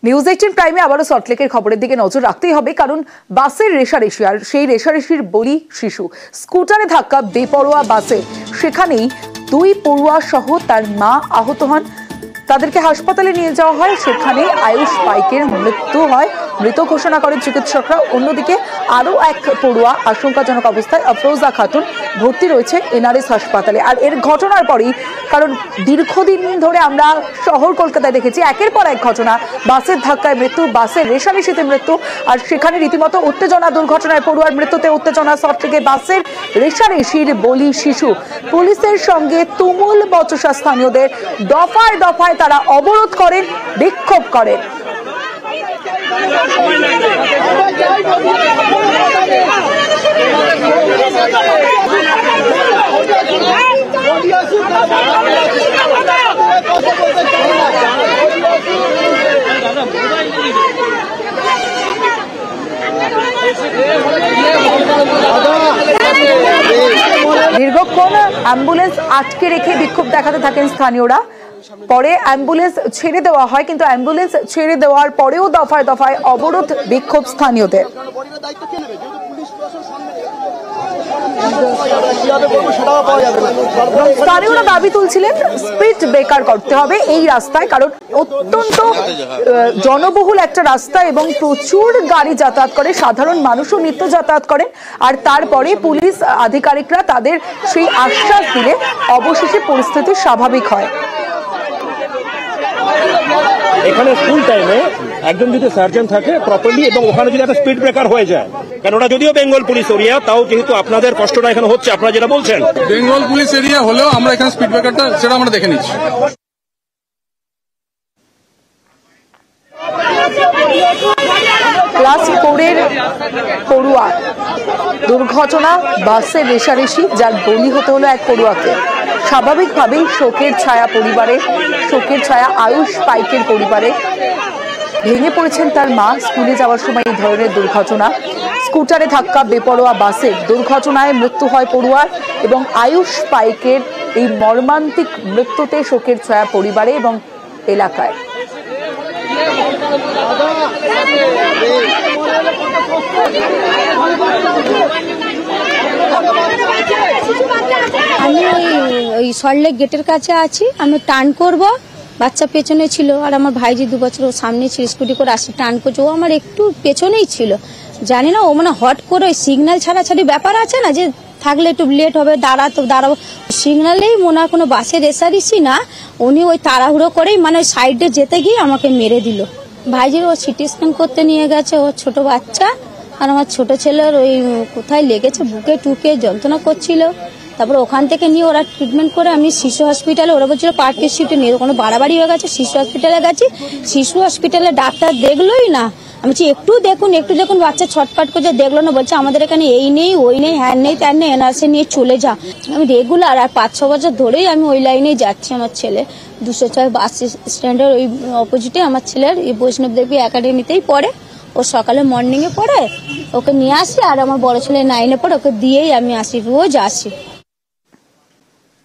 News 18 প্রাইমে আবারও সল্টলেকের খবরের দিকে নজর রাখতেই হবে, কারণ বাসের রেশারেশি আর সেই রেশারেশির বলি শিশু। স্কুটারে ধাক্কা বেপরোয়া বাসে, সেখানেই দুই পড়ুয়া সহ তার মা আহত হন। তাদেরকে হাসপাতালে নিয়ে যাওয়া হয়, সেখানে আয়ুষ পাইকের মৃত্যু হয়, মৃত ঘোষণা করেন চিকিৎসকরা। অন্যদিকে আরও এক পড়ুয়া আশঙ্কাজনক অবস্থায় আফরোজা খাতুন ভর্তি রয়েছে এনআরএস হাসপাতালে। আর এর ঘটনার পরেই, কারণ দীর্ঘদিন ধরে আমরা শহর কলকাতায় দেখেছি একের পর এক ঘটনা, বাসের ধাক্কায় মৃত্যু, বাসের রেশারেশিতে মৃত্যু, আর সেখানে রীতিমতো উত্তেজনা। দুর্ঘটনায় পড়ুয়ার মৃত্যুতে উত্তেজনা। সল্টলেকে বাসের রেশারেশির বলি শিশু। পুলিশের সঙ্গে তুমুল বচসা স্থানীয়দের, দফায় দফায় তারা অবরোধ করেন, বিক্ষোভ করেন। দীর্ঘক্ষণ অ্যাম্বুলেন্স আটকে রেখে বিক্ষোভ দেখাতে থাকেন স্থানীয়রা। পরে অ্যাম্বুলেন্স ছেড়ে দেওয়া হয়, কিন্তু অ্যাম্বুলেন্স ছেড়ে দেওয়ার পরেও দফায় দফায় অবরোধ, বিক্ষোভ স্থানীয়দের। স্থানীয়রা দাবি তুলছিলেন স্পিড ব্রেকার করতে হবে এই রাস্তায়, কারণ অত্যন্ত জনবহুল একটা রাস্তা এবং প্রচুর গাড়ি যাতায়াত করে, সাধারণ মানুষও নিত্য যাতায়াত করেন। আর তারপরে পুলিশ আধিকারিকরা তাদের সেই আশ্বাস দিলে অবশেষে পরিস্থিতি স্বাভাবিক হয়। এখানে স্কুল টাইমে একজন যদি সার্জন থাকে প্রপারলি এবং ওখানে যদি একটা স্পিড ব্রেকার হয়ে যায়, কারণ ওটা যদিও বেঙ্গল পুলিশ এরিয়া, তাও যেহেতু আপনাদের কষ্টটা এখানে হচ্ছে, আপনারা যেটা বলছেন বেঙ্গল পুলিশ এরিয়া হলেও আমরা এখানে স্পিড ব্রেকারটা সেটা আমরা দেখে নিচ্ছি। ক্লাস 4-এর পড়ুয়া দুর্ঘটনা, বাসের রেশারেশি, যার বলি হতে হলো এক পড়ুয়াকে। স্বাভাবিকভাবেই শোকের ছায়া পরিবারে, শোকের ছায়া আয়ুষ পাইকের পরিবারে। ভেঙে পড়েছেন তার মা। স্কুলে যাওয়ার সময় এই ধরনের দুর্ঘটনা, স্কুটারে ধাক্কা বেপরোয়া বাসের দুর্ঘটনায় মৃত্যু হয় পড়ুয়ার, এবং আয়ুষ পাইকের এই মর্মান্তিক মৃত্যুতে শোকের ছায়া পরিবারে এবং এলাকায়। আমি ওই সল্টলেক গেটের কাছে আছি, আমি টার্ন করব, বাচ্চা পেছনে ছিল, আর আমার ভাইজি 2 বছর ও সামনে ছিল, স্কুটি করে আসি, টার্ন করছে, ও আমার একটু পেছনেই ছিল। জানি না, ও মানে হট করে ওই সিগন্যাল ছাড়াছাড়ি ব্যাপার আছে না, যে থাকলে একটু লেট হবে, দাঁড়াবো, সিগন্যালেই মনে হয় কোনো বাসের রেশারেশি না, উনি ওই তাড়াহুড়ো করেই মানে সাইডে যেতে গিয়ে আমাকে মেরে দিল। ভাইজির ও সিটি স্ক্যান করতে নিয়ে গেছে, ও ছোট বাচ্চা, আর আমার ছোট ছেলের ওই কোথায় লেগেছে, বুকে টুকে যন্ত্রণা করছিল। তারপর ওখান থেকে নিয়ে ওরা ট্রিটমেন্ট করে আমি শিশু হসপিটালে, ওরা বলছিল পার্কের শিফটে নিয়ে, কোনো বাড়াবাড়ি হয়ে গেছে, শিশু হসপিটালে গেছি। শিশু হসপিটালে ডাক্তার দেখলোই না। আমি বলছি একটু দেখুন, বাচ্চা ছটফট করছে, দেখলো না, বলছে আমাদের এখানে এই নেই, ওই নেই, হ্যান নেই, ত্যান নেই, এনআরসি নিয়ে চলে যা। আমি রেগুলার আর 5-6 বছর ধরেই আমি ওই লাইনেই যাচ্ছি। আমার ছেলে 206 বাস স্ট্যান্ডের ওই অপোজিটে আমার ছেলের এই বৈষ্ণব দেবী একাডেমিতেই পড়ে। ও সকালে মর্নিংয়ে পড়ে, ওকে নিয়ে আসি, আর আমার বড় ছেলে 9-এ পড়ে, ওকে দিয়েই আমি আসি, রোজ আসি।